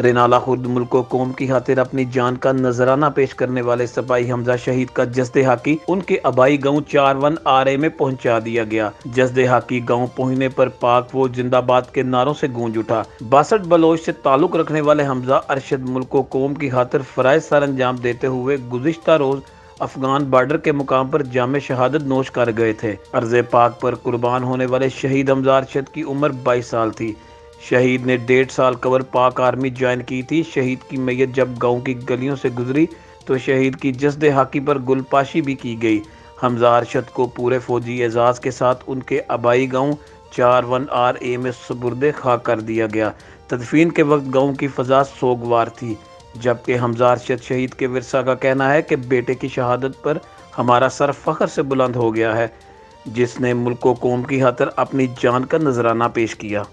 रेनाला खुर्द मुल्क व कौम की खातिर अपनी जान का नजराना पेश करने वाले सिपाही हमजा शहीद का जस्दे हाकी उनके आबाई गांव 41RA में पहुंचा दिया गया। जस्दे हाकी गांव पहुंचने पर पाक वो जिंदाबाद के नारों से गूंज उठा। 62 बलोच से ताल्लुक रखने वाले हमजा अरशद मुल्क व कौम की खातिर फराइज सर अंजाम देते हुए गुज़िश्ता रोज अफगान बॉर्डर के मुकाम पर जामे शहादत नोश कर गए थे। अर्ज़े पाक पर कुर्बान होने वाले शहीद हमजा अरशद की उम्र 22 साल थी। शहीद ने 1.5 साल कवर पाक आर्मी ज्वाइन की थी। शहीद की मैयत जब गांव की गलियों से गुजरी तो शहीद की जस्दे हाकी पर गुलपाशी भी की गई। हमजा अरशद को पूरे फौजी एजाज के साथ उनके आबाई गांव 41RA में सुपुर्दे खाक कर दिया गया। तदफीन के वक्त गांव की फजा सोगवार थी, जबकि हमजा अरशद शहीद के विरसा का कहना है कि बेटे की शहादत पर हमारा सर फख्र से बुलंद हो गया है, जिसने मुल्क व कौम की खातिर अपनी जान का नजराना पेश किया।